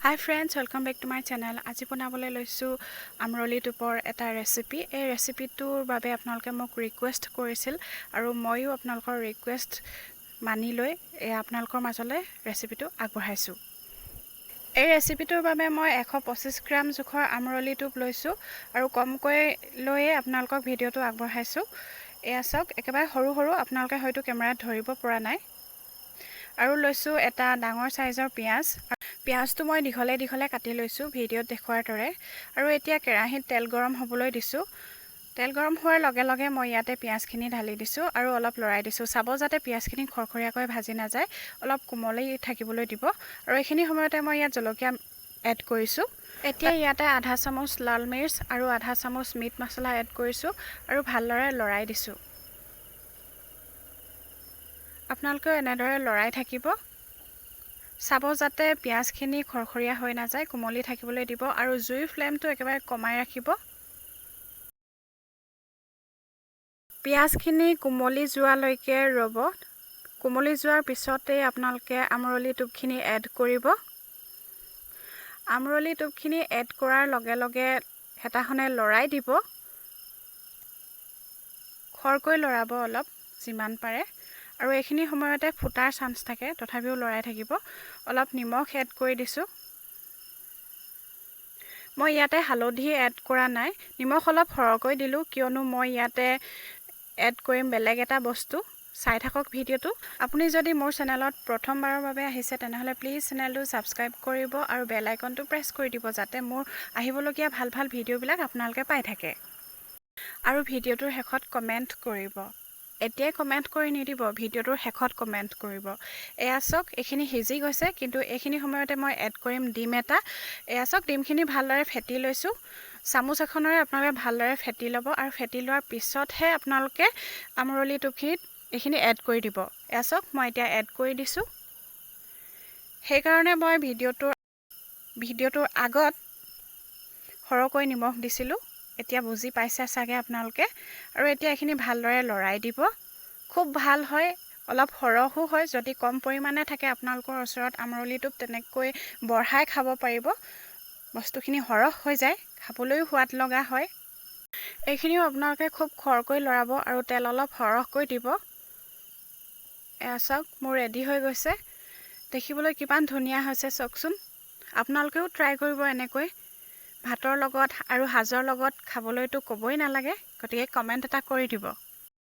Hi friends, welcome back to my channel. আজি বনাবলৈ লৈছো আমৰলি টুপৰ এটা ৰেচিপি। এই ৰেচিপিটোৰ বাবে আপোনালোকে মোক ৰিকুৱেষ্ট কৰিছিল আৰু মইও আপোনালোকৰ ৰিকুৱেষ্ট মানি লৈ আপোনালোকৰ মাজলৈ ৰেচিপিটো আগবঢ়াইছো। এই ৰেচিপিটোৰ বাবে মই 125 গ্ৰাম জোখৰ আমৰলি টুপ লৈছো আৰু কমকৈ লৈয়ে আপোনালোকক ভিডিওটো আগবঢ়াইছো। এয়া চাওক একেবাৰে সৰু সৰু আপোনালোকে হয়তো কেমেৰাত ধৰিব পৰা নাই। আৰু লৈছো এটা ডাঙৰ সাইজৰ পিয়াজ। পিয়াজটো মই দীঘলে দীঘলে কাটি লৈছো ভিডিওত দেখুৱাৰ দৰে আৰু এতিয়া কেৰাহীত তেল গৰম হ'বলৈ দিছো। তেল গৰম হোৱাৰ লগে লগে মই ইয়াতে পিয়াজখিনি ঢালি দিছো আৰু অলপ লৰাই দিছো। চাব যাতে পিয়াজখিনি খৰখৰীয়াকৈ ভাজি না যায়, অলপ কোমলি থাকিবলৈ দিব। আৰু এইখিনি সময়তে মই ইয়াত জলকীয়া এড কৰিছো। এতিয়া ইয়াতে আধা চামুচ লাল মিৰ্চ আৰু আধা চামুচ মিট মছলা এড কৰিছো আৰু ভালদৰে লৰাই দিছো। আপোনালোকে এনেদৰে লৰাই থাকিব। চাব যাতে পিয়াজখিনি খৰখৰীয়া হৈ না যায়, কোমলি থাকিবলৈ দিব আৰু জুইৰ ফ্লেমটো একেবাৰে কমাই ৰাখিব। পিয়াজখিনি কোমলি যোৱালৈকে ৰ'ব। কোমলি যোৱাৰ পিছতে আপোনালোকে আমৰলি টুপখিনি এড কৰিব। আমৰলি টুপখিনি এড কৰাৰ লগে লগে হেতাখনে লৰাই দিব। খৰকৈ লৰাব অলপ যিমান পাৰে। আৰু এইখিনি সময়তে ফুটাৰ চান্স থাকে, তথাপিও লৰাই থাকিব। অলপ নিমখ এড কৰি দিছো। মই ইয়াতে হালধি এড কৰা নাই, নিমখ অলপ সৰহকৈ দিলো কিয়নো মই ইয়াতে এড কৰিম বেলেগ এটা বস্তু। চাই থাকক ভিডিওটো। আপুনি যদি মোৰ চেনেলত প্ৰথমবাৰৰ বাবে আহিছে তেনেহলে প্লিজ চেনেলটো সাবস্ক্ৰাইব কৰিব আৰু বেল আইকনটো প্ৰেছ কৰি দিব যাতে মোৰ আহিবলগীয়া ভাল ভাল ভিডিওবিলাক আপোনালোকে পাই থাকে। আৰু ভিডিওটোৰ শেষত কমেন্ট কৰিব। এতিয়াই কমেন্ট কৰি নিদিব, ভিডিওটোৰ শেষত কমেন্ট কৰিব। এয়া চাওক এইখিনি সিজি গৈছে, কিন্তু এইখিনি সময়তে মই এড কৰিম ডিম এটা। এয়া চাওক ডিমখিনি ভালদৰে ফেটি লৈছো। চামুচ এখনেৰে আপোনালোকে ভালদৰে ফেটি ল'ব আৰু ফেটি লোৱাৰ পিছতহে আপোনালোকে আমৰলি টুপখিনিত এইখিনি এড কৰি দিব। এয়া চাওক মই এতিয়া এড কৰি দিছো। সেইকাৰণে মই ভিডিওটোৰ আগত সৰহকৈ নিমখ দিছিলো। এতিয়া বুজি পাইছে চাগে আপোনালোকে। আৰু এতিয়া এইখিনি ভালদৰে লৰাই দিব। খুব ভাল হয়, অলপ সৰহো হয়। যদি কম পৰিমাণে থাকে আপোনালোকৰ ওচৰত আমৰলি টুপ তেনেকৈ বঢ়াই খাব পাৰিব। বস্তুখিনি সৰহ হৈ যায়, খাবলৈও সোৱাদ লগা হয়। এইখিনিও আপোনালোকে খুব খৰকৈ লৰাব আৰু তেল অলপ সৰহকৈ দিব। এয়া চাওক মোৰ ৰেডি হৈ গৈছে। দেখিবলৈ কিমান ধুনীয়া হৈছে চাওকচোন। আপোনালোকেও ট্ৰাই কৰিব এনেকৈ। ভাতৰ লগত আৰু সাজৰ লগত খাবলৈতো ক'বই নালাগে, গতিকে কমেন্ট এটা কৰি দিব।